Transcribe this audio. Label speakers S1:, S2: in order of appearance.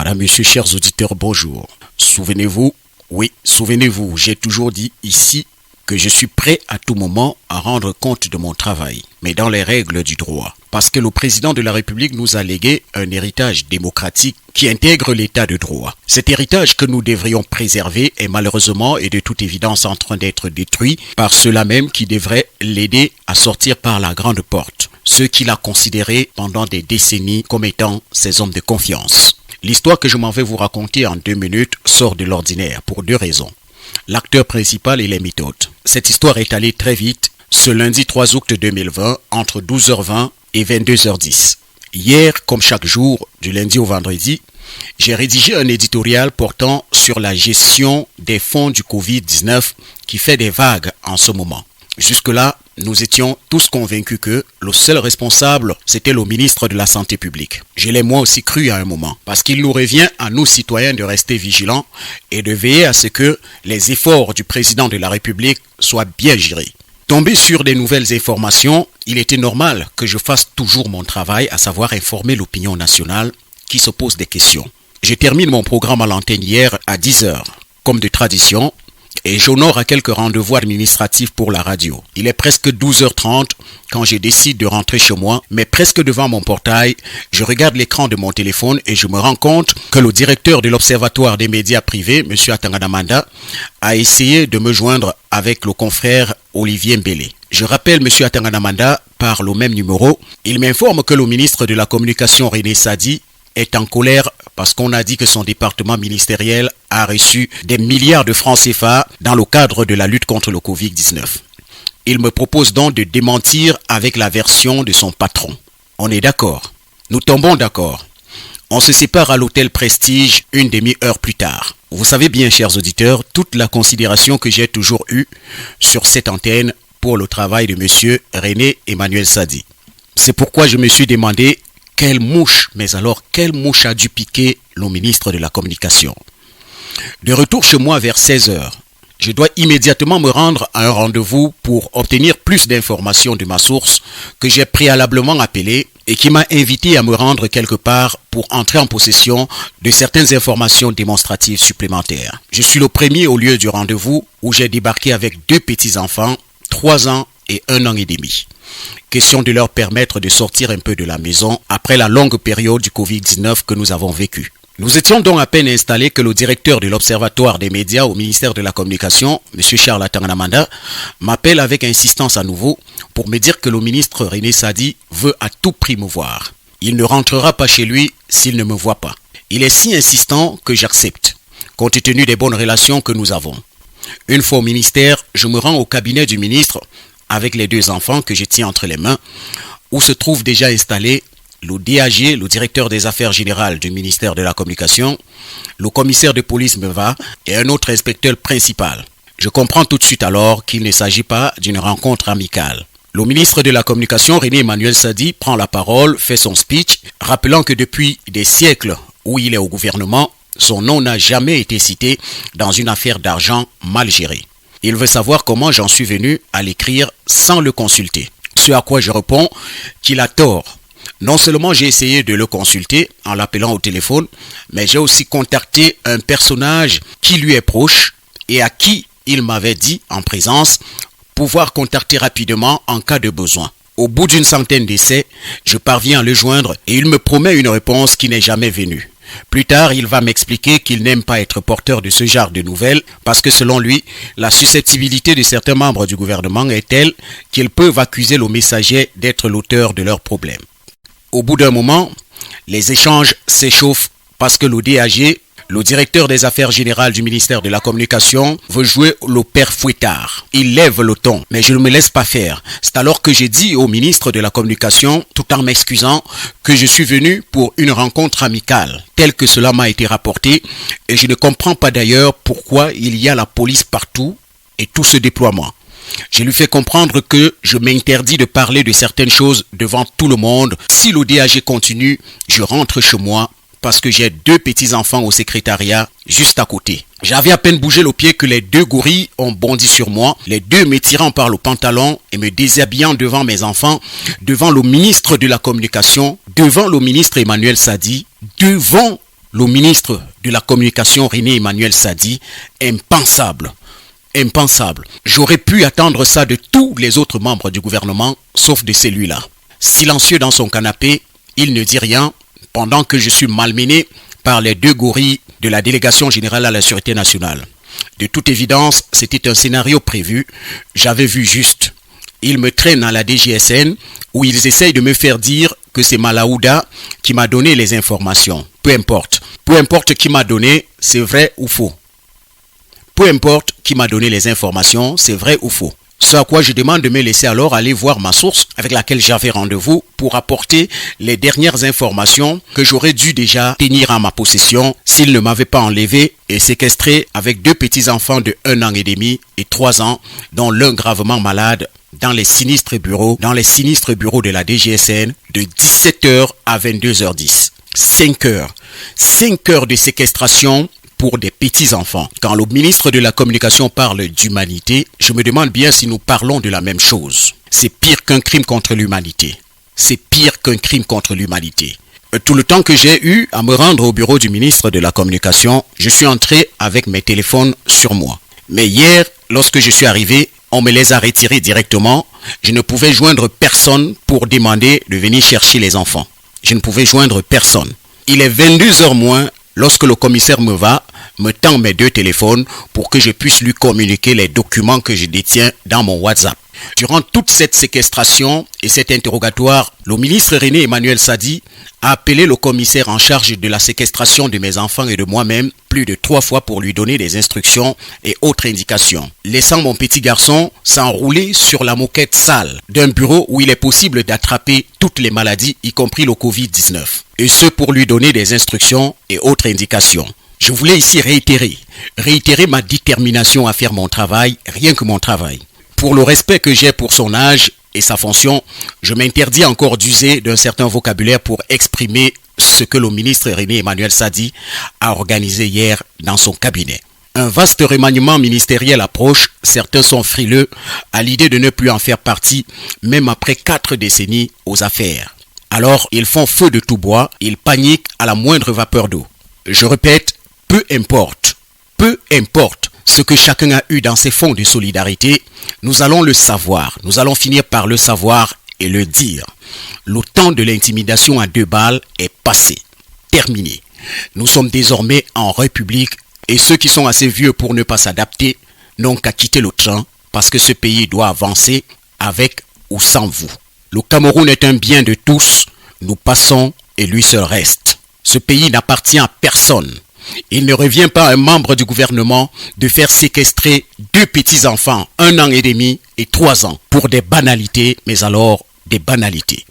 S1: Madame, Monsieur, chers auditeurs, bonjour. Souvenez-vous, j'ai toujours dit ici que je suis prêt à tout moment à rendre compte de mon travail, mais dans les règles du droit. Parce que le président de la République nous a légué un héritage démocratique qui intègre l'état de droit. Cet héritage que nous devrions préserver est malheureusement et de toute évidence en train d'être détruit par ceux-là même qui devraient l'aider à sortir par la grande porte. Ceux qu'il a considérés pendant des décennies comme étant ses hommes de confiance. L'histoire que je m'en vais vous raconter en 2 minutes sort de l'ordinaire pour 2 raisons. L'acteur principal et les méthodes. Cette histoire est allée très vite ce lundi 3 août 2020 entre 12h20 et 22h10. Hier, comme chaque jour, du lundi au vendredi, j'ai rédigé un éditorial portant sur la gestion des fonds du Covid-19 qui fait des vagues en ce moment. Jusque-là, nous étions tous convaincus que le seul responsable, c'était le ministre de la Santé publique. Je l'ai moi aussi cru à un moment, parce qu'il nous revient à nous citoyens de rester vigilants et de veiller à ce que les efforts du président de la République soient bien gérés. Tombé sur des nouvelles informations, il était normal que je fasse toujours mon travail, à savoir informer l'opinion nationale qui se pose des questions. Je termine mon programme à l'antenne hier à 10h, comme de tradition, et j'honore à quelques rendez-vous administratifs pour la radio. Il est presque 12h30 quand je décide de rentrer chez moi, mais presque devant mon portail, je regarde l'écran de mon téléphone et je me rends compte que le directeur de l'Observatoire des médias privés, M. Atanganamanda, a essayé de me joindre avec le confrère Olivier Mbélé. Je rappelle M. Atanganamanda par le même numéro. Il m'informe que le ministre de la Communication, René Sadi, est en colère parce qu'on a dit que son département ministériel a reçu des milliards de francs CFA dans le cadre de la lutte contre le Covid-19. Il me propose donc de démentir avec la version de son patron. On est d'accord. Nous tombons d'accord. On se sépare à l'hôtel Prestige 1 demi-heure plus tard. Vous savez bien, chers auditeurs, toute la considération que j'ai toujours eue sur cette antenne pour le travail de M. René Emmanuel Sadi. C'est pourquoi je me suis demandé quelle mouche a dû piquer le ministre de la Communication. De retour chez moi vers 16h, je dois immédiatement me rendre à un rendez-vous pour obtenir plus d'informations de ma source que j'ai préalablement appelée et qui m'a invité à me rendre quelque part pour entrer en possession de certaines informations démonstratives supplémentaires. Je suis le premier au lieu du rendez-vous où j'ai débarqué avec 2 petits-enfants, 3 ans et 1 an et demi. Question de leur permettre de sortir un peu de la maison après la longue période du Covid-19 que nous avons vécue. Nous étions donc à peine installés que le directeur de l'Observatoire des médias au ministère de la Communication, M. Charles Atanganamanda, m'appelle avec insistance à nouveau pour me dire que le ministre René Sadi veut à tout prix me voir. Il ne rentrera pas chez lui s'il ne me voit pas. Il est si insistant que j'accepte, compte tenu des bonnes relations que nous avons. Une fois au ministère, je me rends au cabinet du ministre avec les 2 enfants que je tiens entre les mains, où se trouve déjà installé le DAG, le directeur des affaires générales du ministère de la Communication, le commissaire de police Meva et un autre inspecteur principal. Je comprends tout de suite alors qu'il ne s'agit pas d'une rencontre amicale. Le ministre de la Communication, René Emmanuel Sadi, prend la parole, fait son speech, rappelant que depuis des siècles où il est au gouvernement, son nom n'a jamais été cité dans une affaire d'argent mal gérée. Il veut savoir comment j'en suis venu à l'écrire sans le consulter. Ce à quoi je réponds qu'il a tort. Non seulement j'ai essayé de le consulter en l'appelant au téléphone, mais j'ai aussi contacté un personnage qui lui est proche et à qui il m'avait dit en présence pouvoir contacter rapidement en cas de besoin. Au bout d'une centaine d'essais, je parviens à le joindre et il me promet une réponse qui n'est jamais venue. Plus tard, il va m'expliquer qu'il n'aime pas être porteur de ce genre de nouvelles parce que selon lui, la susceptibilité de certains membres du gouvernement est telle qu'ils peuvent accuser le messager d'être l'auteur de leurs problèmes. Au bout d'un moment, les échanges s'échauffent parce que le DAG, le directeur des affaires générales du ministère de la Communication, veut jouer le père fouettard. Il lève le ton, mais je ne me laisse pas faire. C'est alors que j'ai dit au ministre de la Communication, tout en m'excusant, que je suis venu pour une rencontre amicale, tel que cela m'a été rapporté, et je ne comprends pas d'ailleurs pourquoi il y a la police partout et tout ce déploiement. Je lui fais comprendre que je m'interdis de parler de certaines choses devant tout le monde. Si le DAG continue, je rentre chez moi parce que j'ai 2 petits-enfants au secrétariat juste à côté. J'avais à peine bougé le pied que les 2 gorilles ont bondi sur moi, les 2 me tirant par le pantalon et me déshabillant devant mes enfants, devant le ministre de la Communication, devant le ministre Emmanuel Sadi, devant le ministre de la Communication René Emmanuel Sadi, impensable. Impensable. J'aurais pu attendre ça de tous les autres membres du gouvernement, sauf de celui-là. Silencieux dans son canapé, il ne dit rien, pendant que je suis malmené par les deux gorilles de la délégation générale à la Sûreté nationale. De toute évidence, c'était un scénario prévu, j'avais vu juste. Ils me traînent à la DGSN, où ils essayent de me faire dire que c'est Malaouda qui m'a donné les informations. Peu importe. Peu importe qui m'a donné, c'est vrai ou faux. Peu importe qui m'a donné les informations, c'est vrai ou faux. Ce à quoi je demande de me laisser alors aller voir ma source avec laquelle j'avais rendez-vous pour apporter les dernières informations que j'aurais dû déjà tenir en ma possession s'il ne m'avait pas enlevé et séquestré avec 2 petits-enfants de 1 an et demi et 3 ans, dont l'un gravement malade, dans les sinistres bureaux de la DGSN de 17h à 22h10. 5 heures. 5 heures de séquestration pour des petits-enfants. Quand le ministre de la Communication parle d'humanité, je me demande bien si nous parlons de la même chose. C'est pire qu'un crime contre l'humanité. C'est pire qu'un crime contre l'humanité. Tout le temps que j'ai eu à me rendre au bureau du ministre de la Communication, je suis entré avec mes téléphones sur moi. Mais hier, lorsque je suis arrivé, on me les a retirés directement. Je ne pouvais joindre personne pour demander de venir chercher les enfants. Je ne pouvais joindre personne. Il est 22h moins lorsque le commissaire me tend mes 2 téléphones pour que je puisse lui communiquer les documents que je détiens dans mon WhatsApp. Durant toute cette séquestration et cet interrogatoire, le ministre René Emmanuel Sadi a appelé le commissaire en charge de la séquestration de mes enfants et de moi-même plus de 3 fois pour lui donner des instructions et autres indications, laissant mon petit garçon s'enrouler sur la moquette sale d'un bureau où il est possible d'attraper toutes les maladies, y compris le Covid-19, et ce pour lui donner des instructions et autres indications. Je voulais ici réitérer ma détermination à faire mon travail, rien que mon travail. Pour le respect que j'ai pour son âge et sa fonction, je m'interdis encore d'user d'un certain vocabulaire pour exprimer ce que le ministre René Emmanuel Sadi a organisé hier dans son cabinet. Un vaste remaniement ministériel approche, certains sont frileux à l'idée de ne plus en faire partie, même après 4 décennies aux affaires. Alors, ils font feu de tout bois, ils paniquent à la moindre vapeur d'eau. Je répète, peu importe ce que chacun a eu dans ses fonds de solidarité, nous allons le savoir, nous allons finir par le savoir et le dire. Le temps de l'intimidation à 2 balles est passé, terminé. Nous sommes désormais en République et ceux qui sont assez vieux pour ne pas s'adapter n'ont qu'à quitter le train parce que ce pays doit avancer avec ou sans vous. Le Cameroun est un bien de tous, nous passons et lui seul reste. Ce pays n'appartient à personne. Il ne revient pas à un membre du gouvernement de faire séquestrer 2 petits-enfants, 1 an et demi et 3 ans, pour des banalités, mais alors des banalités.